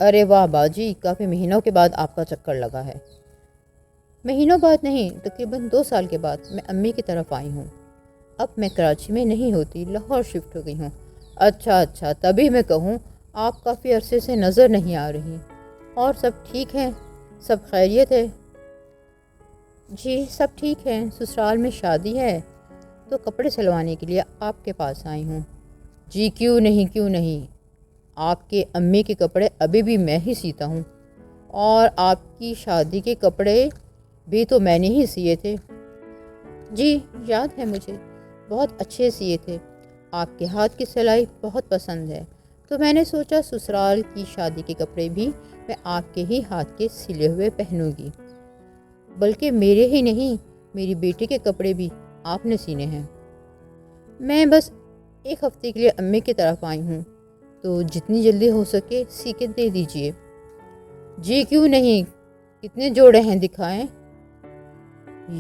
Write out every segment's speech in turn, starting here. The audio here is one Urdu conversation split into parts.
ارے واہ باجی، کافی مہینوں کے بعد آپ کا چکر لگا ہے۔ مہینوں بعد نہیں، تقریباً 2 سال کے بعد میں امی کی طرف آئی ہوں۔ اب میں کراچی میں نہیں ہوتی، لاہور شفٹ ہو گئی ہوں۔ اچھا، تبھی میں کہوں آپ کافی عرصے سے نظر نہیں آ رہی۔ اور سب ٹھیک ہیں؟ سب خیریت ہے؟ جی سب ٹھیک ہے، سسرال میں شادی ہے تو کپڑے سلوانے کے لیے آپ کے پاس آئی ہوں۔ جی کیوں نہیں، آپ کے امی کے کپڑے ابھی بھی میں ہی سیتا ہوں، اور آپ کی شادی کے کپڑے بھی تو میں نے ہی سیے تھے۔ جی یاد ہے مجھے، بہت اچھے سیے تھے۔ آپ کے ہاتھ کی سلائی بہت پسند ہے، تو میں نے سوچا سسرال کی شادی کے کپڑے بھی میں آپ کے ہی ہاتھ کے سلے ہوئے پہنوں گی۔ بلکہ میرے ہی نہیں، میری بیٹی کے کپڑے بھی آپ نے سینے ہیں۔ میں بس 1 ہفتے کے لیے امی کی طرف آئی ہوں، تو جتنی جلدی ہو سکے سی کے دے دیجئے۔ جی کیوں نہیں، کتنے جوڑے ہیں دکھائیں؟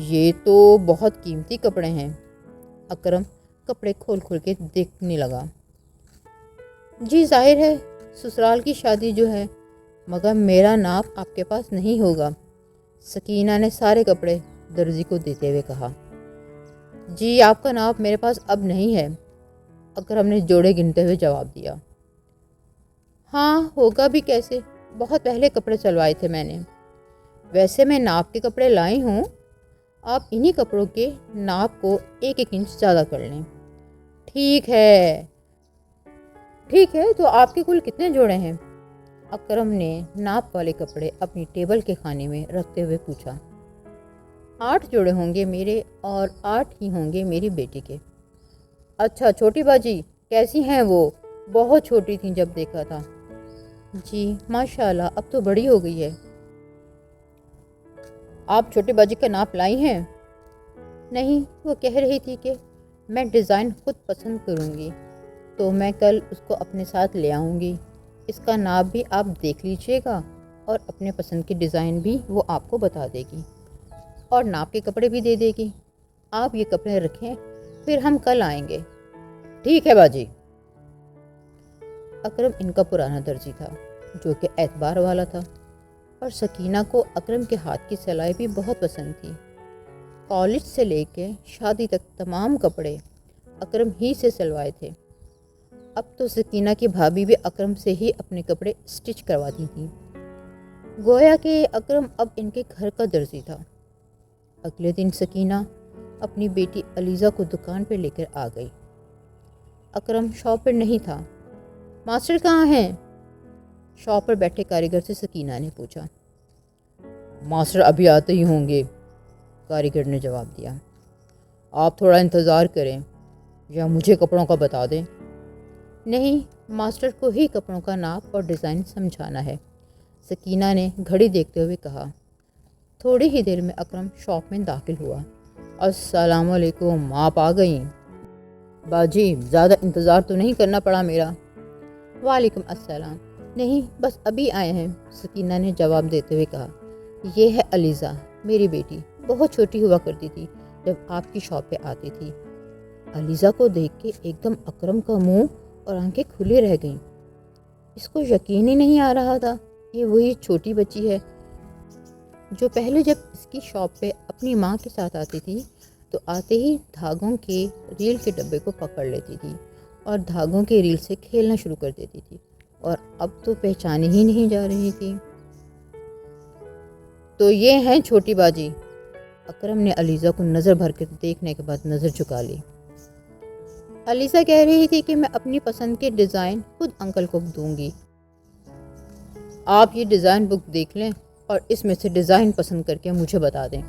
یہ تو بہت قیمتی کپڑے ہیں۔ اکرم کپڑے کھول کے دیکھنے لگا۔ جی ظاہر ہے، سسرال کی شادی جو ہے، مگر میرا ناپ آپ کے پاس نہیں ہوگا، سکینہ نے سارے کپڑے درزی کو دیتے ہوئے کہا۔ جی آپ کا ناپ میرے پاس اب نہیں ہے، اکرم نے جوڑے گنتے ہوئے جواب دیا۔ ہاں ہوگا بھی کیسے، بہت پہلے کپڑے سلوائے تھے میں نے۔ ویسے میں ناپ کے کپڑے لائی ہوں، آپ انہی کپڑوں کے ناپ کو 1 انچ زیادہ کر لیں۔ ٹھیک ہے، تو آپ کے کل کتنے جوڑے ہیں؟ اکرم نے ناپ والے کپڑے اپنی ٹیبل کے خانے میں رکھتے ہوئے پوچھا۔ 8 جوڑے ہوں گے میرے، اور 8 ہی ہوں گے میری بیٹی کے۔ اچھا، چھوٹی باجی کیسی ہیں وہ؟ بہت چھوٹی تھیں جب دیکھا تھا۔ جی ماشاءاللہ اب تو بڑی ہو گئی ہے۔ آپ چھوٹی باجی کا ناپ لائی ہیں؟ نہیں، وہ کہہ رہی تھی کہ میں ڈیزائن خود پسند کروں گی، تو میں کل اس کو اپنے ساتھ لے آؤں گی۔ اس کا ناپ بھی آپ دیکھ لیجئے گا، اور اپنے پسند کی ڈیزائن بھی وہ آپ کو بتا دے گی، اور ناپ کے کپڑے بھی دے دے گی۔ آپ یہ کپڑے رکھیں، پھر ہم کل آئیں گے۔ ٹھیک ہے باجی۔ اکرم ان کا پرانا درزی تھا، جو کہ اعتبار والا تھا، اور سکینہ کو اکرم کے ہاتھ کی سلائی بھی بہت پسند تھی۔ کالج سے لے کے شادی تک تمام کپڑے اکرم ہی سے سلوائے تھے۔ اب تو سکینہ کی بھابھی بھی اکرم سے ہی اپنے کپڑے سٹچ کرواتی تھیں، گویا کہ اکرم اب ان کے گھر کا درزی تھا۔ اگلے دن سکینہ اپنی بیٹی علیزہ کو دکان پہ لے کر آ گئی۔ اکرم شاپ پر نہیں تھا۔ ماسٹر کہاں ہیں؟ شاپ پر بیٹھے کاریگر سے سکینہ نے پوچھا۔ ماسٹر ابھی آتے ہی ہوں گے، کاریگر نے جواب دیا۔ آپ تھوڑا انتظار کریں، یا مجھے کپڑوں کا بتا دیں۔ نہیں، ماسٹر کو ہی کپڑوں کا ناپ اور ڈیزائن سمجھانا ہے، سکینہ نے گھڑی دیکھتے ہوئے کہا۔ تھوڑی ہی دیر میں اکرم شاپ میں داخل ہوا۔ السلام علیکم، آپ آ گئیں؟ باجی زیادہ انتظار تو نہیں کرنا پڑا میرا؟ وعلیکم السلام، نہیں بس ابھی آئے ہیں، سکینہ نے جواب دیتے ہوئے کہا۔ یہ ہے علیزہ، میری بیٹی، بہت چھوٹی ہوا کرتی تھی جب آپ کی شاپ پہ آتی تھی۔ علیزہ کو دیکھ کے ایک دم اکرم کا منہ اور آنکھیں کھلی رہ گئیں۔ اس کو یقین ہی نہیں آ رہا تھا، یہ وہی چھوٹی بچی ہے جو پہلے جب اس کی شاپ پہ اپنی ماں کے ساتھ آتی تھی تو آتے ہی دھاگوں کے ریل کے ڈبے کو پکڑ لیتی تھی اور دھاگوں کے ریل سے کھیلنا شروع کر دیتی تھی، اور اب تو پہچانے ہی نہیں جا رہی تھی۔ تو یہ ہیں چھوٹی باجی؟ اکرم نے علیزہ کو نظر بھر کے دیکھنے کے بعد نظر جھکا لی۔ علیزہ کہہ رہی تھی کہ میں اپنی پسند کے ڈیزائن خود انکل کو دوں گی۔ آپ یہ ڈیزائن بک دیکھ لیں اور اس میں سے ڈیزائن پسند کر کے مجھے بتا دیں۔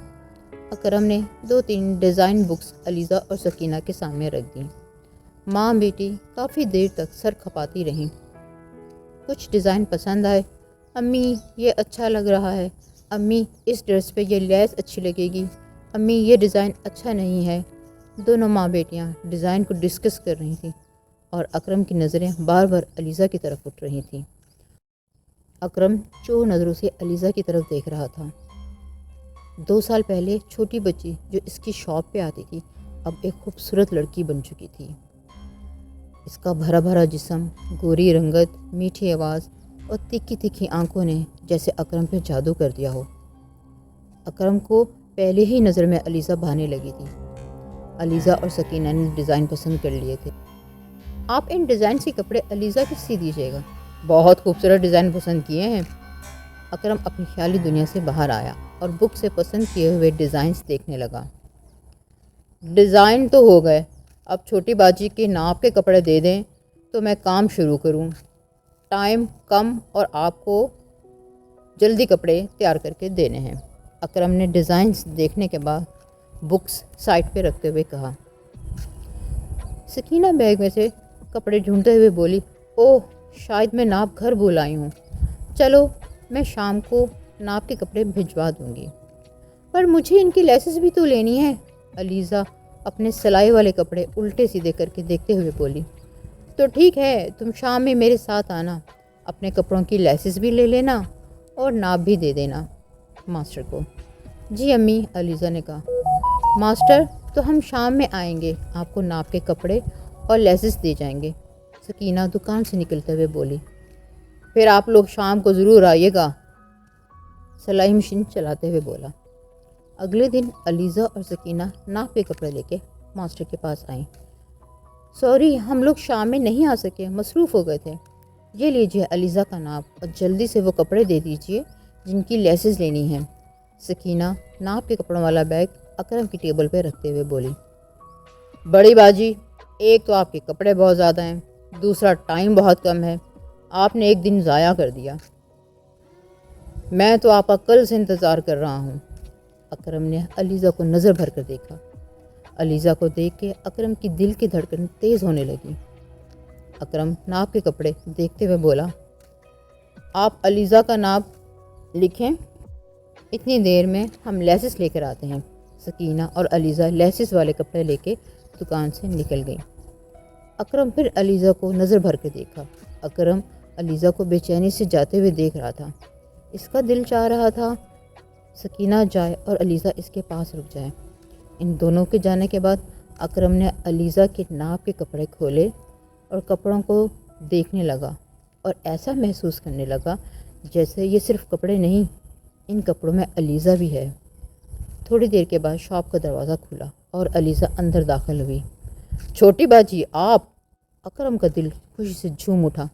اکرم نے 2-3 ڈیزائن بکس علیزہ اور سکینہ کے سامنے رکھ دیں۔ ماں بیٹی کافی دیر تک سر کھپاتی رہیں۔ کچھ ڈیزائن پسند آئے۔ امی یہ اچھا لگ رہا ہے، امی اس ڈریس پہ یہ لیس اچھی لگے گی، امی یہ ڈیزائن اچھا نہیں ہے۔ دونوں ماں بیٹیاں ڈیزائن کو ڈسکس کر رہی تھیں، اور اکرم کی نظریں بار بار علیزہ کی طرف اٹھ رہی تھیں۔ اکرم چور نظروں سے علیزہ کی طرف دیکھ رہا تھا۔ 2 سال پہلے چھوٹی بچی جو اس کی شاپ پہ آتی تھی، اب ایک خوبصورت لڑکی بن چکی تھی۔ اس کا بھرا بھرا جسم، گوری رنگت، میٹھی آواز اور تیکھی تیکھی آنکھوں نے جیسے اکرم پہ جادو کر دیا ہو۔ اکرم کو پہلے ہی نظر میں علیزہ بھانے لگی تھی۔ علیزہ اور سکینہ نے ڈیزائن پسند کر لیے تھے۔ آپ ان ڈیزائن کے کپڑے علیزہ کو سی دیجیے گا، بہت خوبصورت ڈیزائن پسند کیے ہیں۔ اکرم اپنی خیالی دنیا سے باہر آیا اور بک سے پسند کیے ہوئے ڈیزائنز دیکھنے لگا۔ ڈیزائن تو ہو گئے، اب چھوٹی باجی کے ناپ کے کپڑے دے دیں تو میں کام شروع کروں۔ ٹائم کم اور آپ کو جلدی کپڑے تیار کر کے دینے ہیں۔ اکرم نے ڈیزائنز دیکھنے کے بعد بکس سائٹ پہ رکھتے ہوئے کہا۔ سکینہ بیگ میں سے کپڑے ڈھونڈتے ہوئے بولی، اوہ شاید میں ناپ گھر بھول آئی ہوں، چلو میں شام کو ناپ کے کپڑے بھجوا دوں گی۔ پر مجھے ان کی لیسز بھی تو لینی ہے، علیزہ اپنے سلائی والے کپڑے الٹے سیدھے کر کے دیکھتے ہوئے بولی۔ تو ٹھیک ہے، تم شام میں میرے ساتھ آنا، اپنے کپڑوں کی لیسز بھی لے لینا اور ناپ بھی دے دینا ماسٹر کو۔ جی امی، علیزہ نے کہا۔ ماسٹر تو ہم شام میں آئیں گے، آپ کو ناپ کے کپڑے اور لیسز دے جائیں گے، سکینہ دکان سے نکلتے ہوئے بولی۔ پھر آپ لوگ شام کو ضرور آئیے گا، سلائی مشین چلاتے ہوئے بولا۔ اگلے دن علیزہ اور سکینہ ناپ کے کپڑے لے کے ماسٹر کے پاس آئیں۔ سوری، ہم لوگ شام میں نہیں آ سکے، مصروف ہو گئے تھے۔ یہ لیجیے علیزہ کا ناپ اور جلدی سے وہ کپڑے دے دیجیے جن کی لیسز لینی ہیں، سکینہ ناپ کے کپڑوں والا بیگ اکرم کی ٹیبل پہ رکھتے ہوئے بولی۔ بڑی باجی، ایک تو آپ کے کپڑے بہت زیادہ ہیں، دوسرا ٹائم بہت کم ہے، آپ نے ایک دن ضائع کر دیا۔ میں تو آپ کا کل سے انتظار کر رہا ہوں۔ اکرم نے علیزہ کو نظر بھر کر دیکھا۔ علیزہ کو دیکھ کے اکرم کی دل کی دھڑکن تیز ہونے لگی۔ اکرم ناپ کے کپڑے دیکھتے ہوئے بولا، آپ علیزہ کا ناپ لکھیں، اتنی دیر میں ہم لیسز لے کر آتے ہیں۔ سکینہ اور علیزہ لیسز والے کپڑے لے کے دکان سے نکل گئیں۔ اکرم پھر علیزہ کو نظر بھر کے دیکھا۔ اکرم علیزہ کو بے چینی سے جاتے ہوئے دیکھ رہا تھا۔ اس کا دل چاہ رہا تھا سکینہ جائے اور علیزہ اس کے پاس رک جائے۔ ان دونوں کے جانے کے بعد اکرم نے علیزہ کے ناپ کے کپڑے کھولے اور کپڑوں کو دیکھنے لگا اور ایسا محسوس کرنے لگا جیسے یہ صرف کپڑے نہیں، ان کپڑوں میں علیزہ بھی ہے۔ تھوڑی دیر کے بعد شاپ کا دروازہ کھلا اور علیزہ اندر داخل ہوئی۔ چھوٹی باجی آپ؟ اکرم کا دل خوشی سے جھوم اٹھا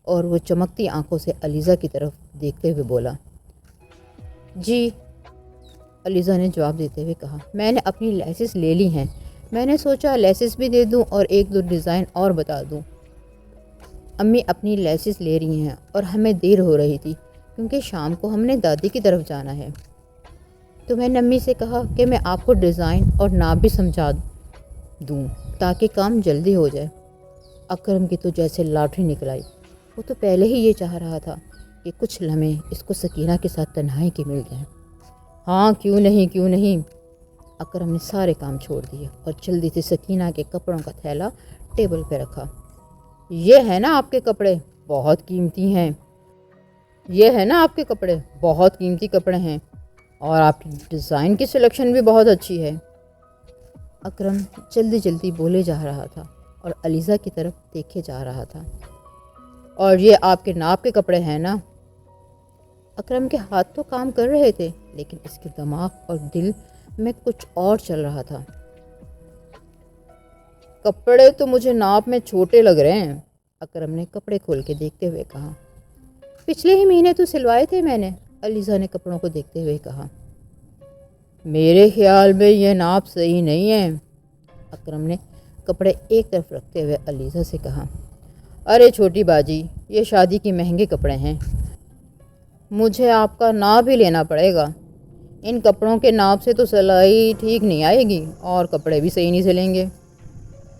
اور وہ چمکتی آنکھوں سے علیزہ کی طرف دیکھتے ہوئے بولا۔ جی، علیزہ نے جواب دیتے ہوئے کہا، میں نے اپنی لیسز لے لی ہیں، میں نے سوچا لیسز بھی دے دوں اور ایک دو ڈیزائن اور بتا دوں۔ امی اپنی لیسز لے رہی ہیں اور ہمیں دیر ہو رہی تھی کیونکہ شام کو ہم نے دادی کی طرف جانا ہے، تو میں نے امی سے کہا کہ میں آپ کو ڈیزائن اور ناپ بھی سمجھا دوں تاکہ کام جلدی ہو جائے۔ اکرم کی تو جیسے لاٹری نکل آئی، وہ تو پہلے ہی یہ چاہ رہا تھا کہ کچھ لمحے اس کو سکینہ کے ساتھ تنہائی کے مل جائیں۔ ہاں کیوں نہیں۔ اکرم نے سارے کام چھوڑ دیے اور جلدی سے سکینہ کے کپڑوں کا تھیلا ٹیبل پہ رکھا۔ یہ ہے نا آپ کے کپڑے، بہت قیمتی ہیں، یہ ہے نا آپ کے کپڑے، بہت قیمتی کپڑے ہیں، اور آپ کی ڈیزائن کی سلیکشن بھی بہت اچھی ہے۔ اکرم جلدی بولے جا رہا تھا اور علیزہ کی طرف دیکھے جا رہا تھا۔ اور یہ آپ کے ناپ کے کپڑے ہیں نا؟ اکرم کے ہاتھ تو کام کر رہے تھے لیکن اس کے دماغ اور دل میں کچھ اور چل رہا تھا۔ کپڑے تو مجھے ناپ میں چھوٹے لگ رہے ہیں، اکرم نے کپڑے کھول کے دیکھتے ہوئے کہا۔ پچھلے ہی مہینے تو سلوائے تھے میں نے، علیزہ نے کپڑوں کو دیکھتے ہوئے کہا۔ میرے خیال میں یہ ناپ صحیح نہیں ہے، اکرم نے کپڑے ایک طرف رکھتے ہوئے علیزہ سے کہا۔ ارے چھوٹی باجی، یہ شادی کے مہنگے کپڑے ہیں، مجھے آپ کا ناپ ہی لینا پڑے گا، ان کپڑوں کے ناپ سے تو سلائی ٹھیک نہیں آئے گی اور کپڑے بھی صحیح نہیں سلیں گے۔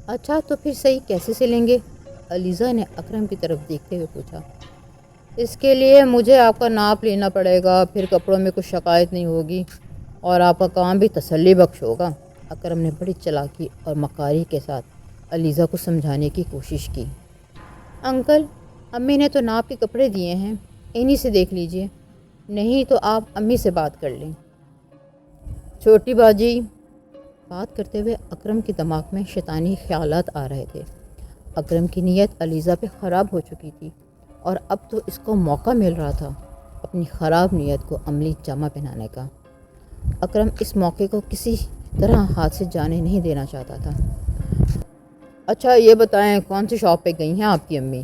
اچھا تو پھر صحیح کیسے سلیں گے؟ علیزہ نے اکرم کی طرف دیکھتے ہوئے پوچھا۔ اس کے لیے مجھے آپ کا ناپ لینا پڑے گا، پھر کپڑوں میں کچھ شکایت نہیں ہوگی اور آپ کا کام بھی تسلی بخش ہوگا، اکرم نے بڑی چلاکی اور مکاری کے ساتھ علیزہ کو سمجھانے کی کوشش کی۔ انکل، امی نے تو ناپ کے کپڑے دیے ہیں، انہی سے دیکھ لیجئے، نہیں تو آپ امی سے بات کر لیں۔ چھوٹی باجی، بات کرتے ہوئے اکرم کے دماغ میں شیطانی خیالات آ رہے تھے۔ اکرم کی نیت علیزہ پہ خراب ہو چکی تھی اور اب تو اس کو موقع مل رہا تھا اپنی خراب نیت کو عملی جامہ پہنانے کا۔ اکرم اس موقع کو کسی طرح ہاتھ سے جانے نہیں دینا چاہتا تھا۔ اچھا یہ بتائیں کون سی شاپ پہ گئی ہیں آپ کی امی؟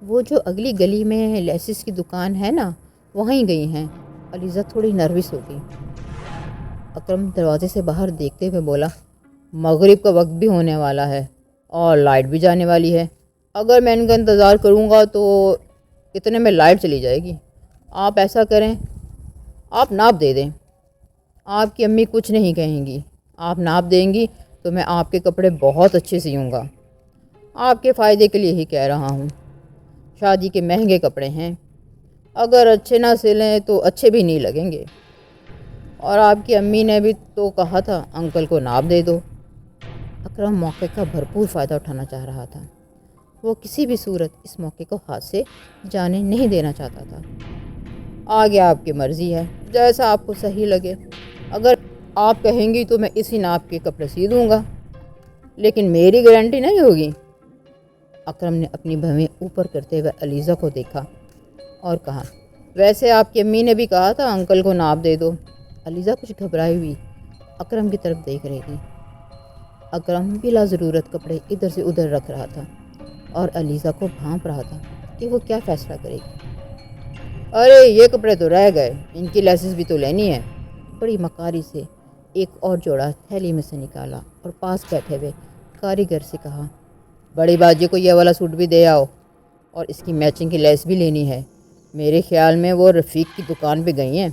وہ جو اگلی گلی میں لیسز کی دکان ہے نا، وہیں گئی ہیں۔ علیزہ تھوڑی نروس ہو گئی۔ اکرم دروازے سے باہر دیکھتے ہوئے بولا، مغرب کا وقت بھی ہونے والا ہے اور لائٹ بھی جانے والی ہے۔ اگر میں ان کا انتظار کروں گا تو اتنے میں لائٹ چلی جائے گی۔ آپ ایسا کریں، آپ ناپ دے دیں، آپ کی امی کچھ نہیں کہیں گی۔ آپ ناپ دیں گی تو میں آپ کے کپڑے بہت اچھے سیوں گا۔ آپ کے فائدے کے لیے ہی کہہ رہا ہوں۔ شادی کے مہنگے کپڑے ہیں، اگر اچھے نہ سلیں تو اچھے بھی نہیں لگیں گے۔ اور آپ کی امی نے بھی تو کہا تھا انکل کو ناپ دے دو۔ اکرم موقع کا بھرپور فائدہ اٹھانا چاہ رہا تھا۔ وہ کسی بھی صورت اس موقع کو ہاتھ سے جانے نہیں دینا چاہتا تھا۔ آگے آپ کی مرضی ہے، جیسا آپ کو صحیح لگے۔ اگر آپ کہیں گی تو میں اسی ناپ کے کپڑے سی دوں گا، لیکن میری گارنٹی نہیں ہوگی۔ اکرم نے اپنی بھویں اوپر کرتے ہوئے علیزہ کو دیکھا اور کہا، ویسے آپ کی امی نے بھی کہا تھا انکل کو ناپ دے دو۔ علیزہ کچھ گھبرائی ہوئی اکرم کی طرف دیکھ رہی تھی۔ اکرم بلا ضرورت کپڑے ادھر سے ادھر رکھ رہا تھا اور علیزہ کو بھانپ رہا تھا کہ وہ کیا فیصلہ کرے گی۔ ارے یہ کپڑے تو رہ گئے، ان کی لیسز بھی تو لینی ہے۔ بڑی مکاری سے ایک اور جوڑا تھیلی میں سے نکالا اور پاس بیٹھے ہوئے کاریگر سے کہا، بڑی باجی کو یہ والا سوٹ بھی دے آؤ اور اس کی میچنگ کی لیس بھی لینی ہے۔ میرے خیال میں وہ رفیق کی دکان پہ گئی ہیں۔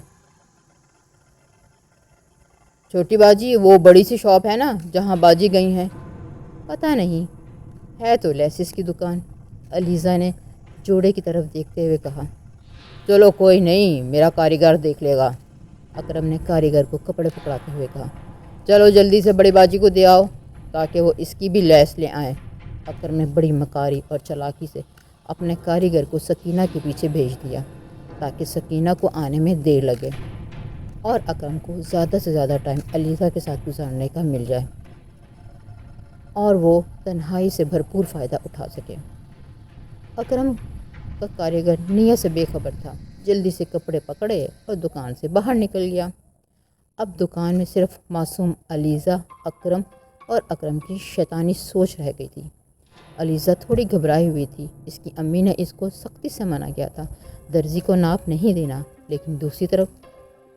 چھوٹی باجی وہ بڑی سی شاپ ہے نا جہاں باجی گئی ہیں؟ پتہ نہیں، ہے تو لیسز کی دکان۔ علیزہ نے جوڑے کی طرف دیکھتے ہوئے کہا، چلو کوئی نہیں، میرا کاریگر دیکھ لے گا۔ اکرم نے کاریگر کو کپڑے پکڑاتے ہوئے کہا، چلو جلدی سے بڑی باجی کو دے آؤ تاکہ وہ اس کی بھی لیس لے آئیں۔ اکرم نے بڑی مکاری اور چالاکی سے اپنے کاریگر کو سکینہ کے پیچھے بھیج دیا تاکہ سکینہ کو آنے میں دیر لگے اور اکرم کو زیادہ سے زیادہ ٹائم علیزہ کے ساتھ گزارنے کا مل جائے اور وہ تنہائی سے بھرپور فائدہ اٹھا سکے۔ اکرم کا کاریگر نیت سے بے خبر تھا، جلدی سے کپڑے پکڑے اور دکان سے باہر نکل گیا۔ اب دکان میں صرف معصوم علیزہ، اکرم اور اکرم کی شیطانی سوچ رہ گئی تھی۔ علیزہ تھوڑی گھبرائی ہوئی تھی، اس کی امی نے اس کو سختی سے منع کیا تھا درزی کو ناپ نہیں دینا، لیکن دوسری طرف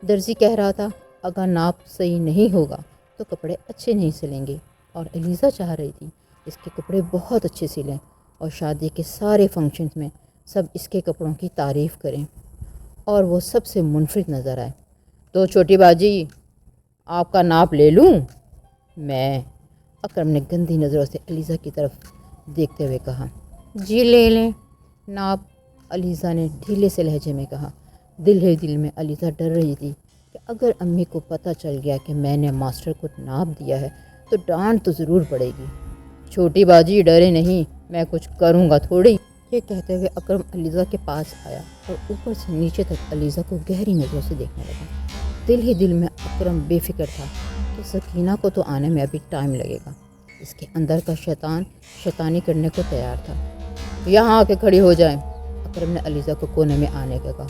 درزی کہہ رہا تھا اگر ناپ صحیح نہیں ہوگا تو کپڑے اچھے نہیں سلیں گے، اور علیزہ چاہ رہی تھی اس کے کپڑے بہت اچھے سلیں اور شادی کے سارے فنکشنز میں سب اس کے کپڑوں کی تعریف کریں اور وہ سب سے منفرد نظر آئے۔ تو چھوٹی باجی آپ کا ناپ لے لوں میں؟ اکرم نے گندی نظروں سے علیزہ کی طرف دیکھتے ہوئے کہا، جی لے لیں ناپ۔ علیزہ نے ڈھیلے سے لہجے میں کہا۔ دل ہی دل میں علیزہ ڈر رہی تھی کہ اگر امی کو پتہ چل گیا کہ میں نے ماسٹر کو ناپ دیا ہے تو ڈانٹ تو ضرور پڑے گی۔ چھوٹی باجی ڈرے نہیں، میں کچھ کروں گا تھوڑی۔ یہ کہتے ہوئے اکرم علیزہ کے پاس آیا اور اوپر سے نیچے تک علیزہ کو گہری نظروں سے دیکھنے لگا۔ دل ہی دل میں اکرم بے فکر تھا کہ سکینہ کو تو آنے میں ابھی ٹائم لگے گا۔ اس کے اندر کا شیطان شیطانی کرنے کو تیار تھا۔ یہاں آ کے کھڑی ہو جائیں، اکرم نے علیزہ کو کونے میں آنے کا کہا۔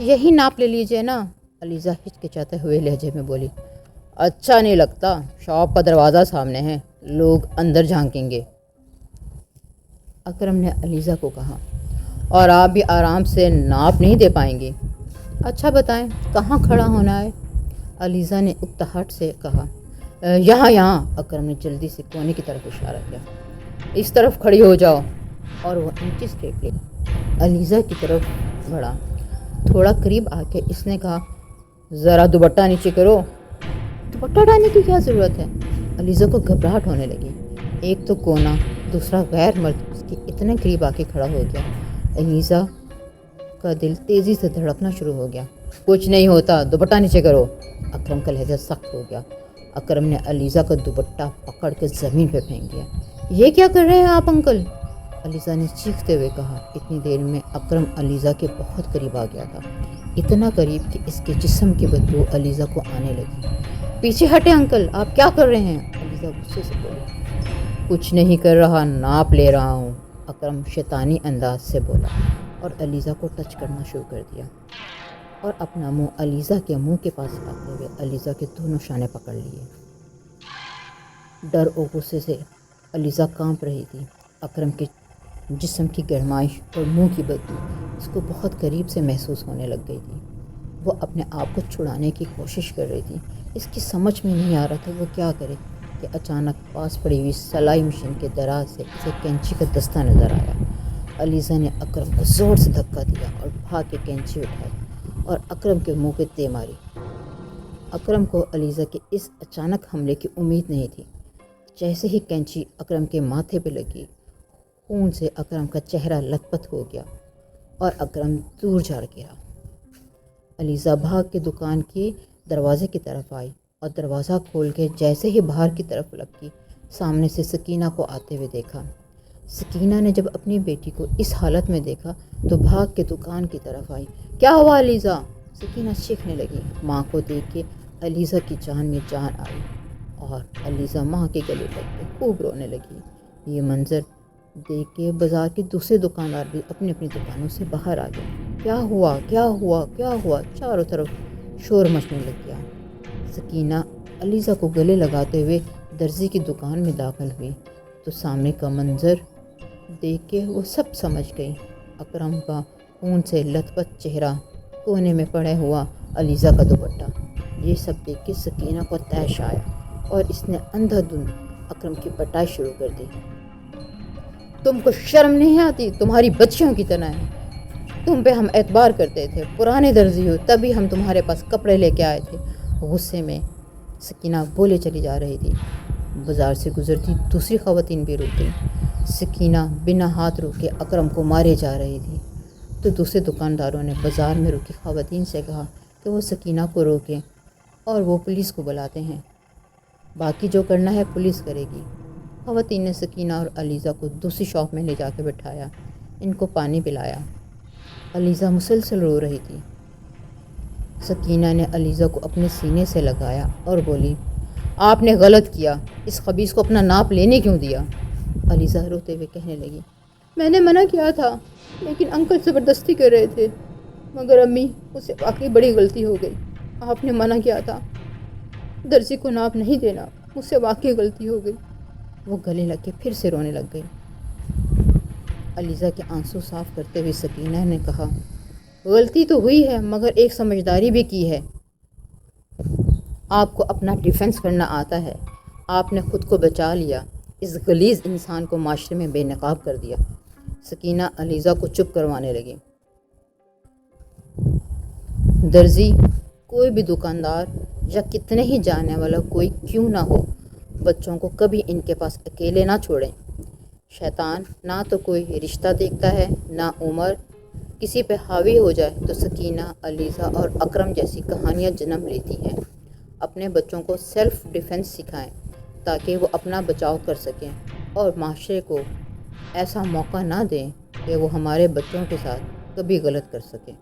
یہی ناپ لے لیجئے نا، علیزہ ہچکچاتے ہوئے لہجے میں بولی۔ اچھا نہیں لگتا، شاپ کا دروازہ سامنے ہے، لوگ اندر جھانکیں گے، اکرم نے علیزہ کو کہا، اور آپ بھی آرام سے ناپ نہیں دے پائیں گی۔ اچھا بتائیں کہاں کھڑا ہونا ہے؟ علیزہ نے اکتاہٹ سے کہا۔ یہاں یہاں، اکرم نے جلدی سے کونے کی طرف اشارہ کیا۔ اس طرف کھڑی ہو جاؤ، اور وہ انچز ٹیپ لے علیزہ کی طرف بڑھا۔ تھوڑا قریب آ کے اس نے کہا، ذرا دوپٹہ نیچے کرو۔ دوپٹہ ڈالنے کی کیا ضرورت ہے؟ علیزہ کو گھبراہٹ ہونے لگی۔ ایک تو کونا، دوسرا غیر مرد اس کے اتنے قریب آ کے کھڑا ہو گیا۔ علیزہ کا دل تیزی سے دھڑکنا شروع ہو گیا۔ کچھ نہیں ہوتا، دوپٹہ نیچے کرو۔ اکرم کا لہجہ سخت ہو گیا۔ اکرم نے علیزہ کا دوپٹہ پکڑ کے زمین پہ پھینک دیا۔ یہ کیا کر رہے ہیں آپ انکل؟ علیزہ نے چیختے ہوئے کہا۔ اتنی دیر میں اکرم علیزہ کے بہت قریب آ گیا تھا، اتنا قریب کہ اس کے جسم کی بدبو علیزہ کو آنے لگی۔ پیچھے ہٹے انکل، آپ کیا کر رہے ہیں؟ علیزہ غصے سے بولی۔ کچھ نہیں کر رہا، ناپ لے رہا ہوں، اکرم شیطانی انداز سے بولا۔ اور علیزہ کو ٹچ کرنا شروع کر دیا اور اپنا منہ علیزہ کے منہ کے پاس لاتے ہوئے علیزہ کے دونوں شانے پکڑ لیے۔ ڈر اور غصے سے علیزہ کانپ رہی تھی۔ اکرم کے جسم کی گرمائش اور منہ کی بدبو اس کو بہت قریب سے محسوس ہونے لگ گئی تھی۔ وہ اپنے آپ کو چھڑانے کی کوشش کر رہی تھی۔ اس کی سمجھ میں نہیں آ رہا تھا وہ کیا کرے کہ اچانک پاس پڑی ہوئی سلائی مشین کے دراز سے اسے کینچی کا دستہ نظر آیا۔ علیزہ نے اکرم کو زور سے دھکا دیا اور بھاگ کے کینچی اٹھائی اور اکرم کے منہ پہ دے ماری۔ اکرم کو علیزہ کے اس اچانک حملے کی امید نہیں تھی۔ جیسے ہی کینچی اکرم کے ماتھے پہ لگی، خون سے اکرم کا چہرہ لت پت ہو گیا اور اکرم دور جا گرا۔ علیزہ بھاگ کے دکان کے دروازے کی طرف آئی اور دروازہ کھول کے جیسے ہی باہر کی طرف لپکی، سامنے سے سکینہ کو آتے ہوئے دیکھا۔ سکینہ نے جب اپنی بیٹی کو اس حالت میں دیکھا تو بھاگ کے دکان کی طرف آئی۔ کیا ہوا علیزہ؟ سکینہ چیخنے لگی۔ ماں کو دیکھ کے علیزہ کی جان میں جان آئی اور علیزہ ماں کے گلے لگ کے خوب رونے لگی۔ یہ منظر دیکھ کے بازار کے دوسرے دکاندار بھی اپنی اپنی دکانوں سے باہر آ گئے۔ کیا ہوا کیا ہوا کیا ہوا؟ چاروں طرف شور مچنے لگ گیا۔ سکینہ علیزہ کو گلے لگاتے ہوئے درزی کی دکان میں داخل ہوئی تو سامنے کا منظر دیکھ کے وہ سب سمجھ گئی۔ اکرم کا خون سے لت پت چہرہ، کونے میں پڑا ہوا علیزہ کا دوپٹہ، یہ سب دیکھ کے سکینہ کو طیش آیا اور اس نے اندھا دھند اکرم کی پٹائی شروع کر دی۔ تم کو شرم نہیں آتی؟ تمہاری بچیوں کی طرح ہے۔ تم پہ ہم اعتبار کرتے تھے، پرانے درزی ہو، تبھی ہم تمہارے پاس کپڑے لے کے آئے تھے۔ غصے میں سکینہ بولے چلی جا رہی تھی۔ بازار سے گزرتی دوسری خواتین بھی رک گئیں۔ سکینہ بنا ہاتھ روکے اکرم کو مارے جا رہی تھی تو دوسرے دکانداروں نے بازار میں رکی خواتین سے کہا کہ وہ سکینہ کو روکیں اور وہ پولیس کو بلاتے ہیں، باقی جو کرنا ہے پولیس کرے گی۔ خواتین نے سکینہ اور علیزہ کو دوسری شاپ میں لے جا کے بٹھایا، ان کو پانی پلایا۔ علیزہ مسلسل رو رہی تھی۔ سکینہ نے علیزہ کو اپنے سینے سے لگایا اور بولی، آپ نے غلط کیا، اس خبیث کو اپنا ناپ لینے کیوں دیا؟ علیزہ روتے ہوئے کہنے لگی، میں نے منع کیا تھا لیکن انکل زبردستی کر رہے تھے، مگر امی مجھ سے واقعی بڑی غلطی ہو گئی۔ آپ نے منع کیا تھا درزی کو ناپ نہیں دینا، مجھ سے واقعی غلطی ہو گئی۔ وہ گلے لگ کے پھر سے رونے لگ گئی۔ علیزہ کے آنسو صاف کرتے ہوئے سکینہ نے کہا، غلطی تو ہوئی ہے مگر ایک سمجھداری بھی کی ہے۔ آپ کو اپنا ڈیفنس کرنا آتا ہے، آپ نے خود کو بچا لیا، اس غلیظ انسان کو معاشرے میں بے نقاب کر دیا۔ سکینہ علیزہ کو چپ کروانے لگی۔ درزی، کوئی بھی دکاندار یا کتنے ہی جانے والا کوئی کیوں نہ ہو، بچوں کو کبھی ان کے پاس اکیلے نہ چھوڑیں۔ شیطان نہ تو کوئی رشتہ دیکھتا ہے نہ عمر، کسی پہ حاوی ہو جائے تو سکینہ، علیزہ اور اکرم جیسی کہانیاں جنم لیتی ہیں۔ اپنے بچوں کو سیلف ڈیفنس سکھائیں تاکہ وہ اپنا بچاؤ کر سکیں اور معاشرے کو ایسا موقع نہ دیں کہ وہ ہمارے بچوں کے ساتھ کبھی غلط کر سکیں۔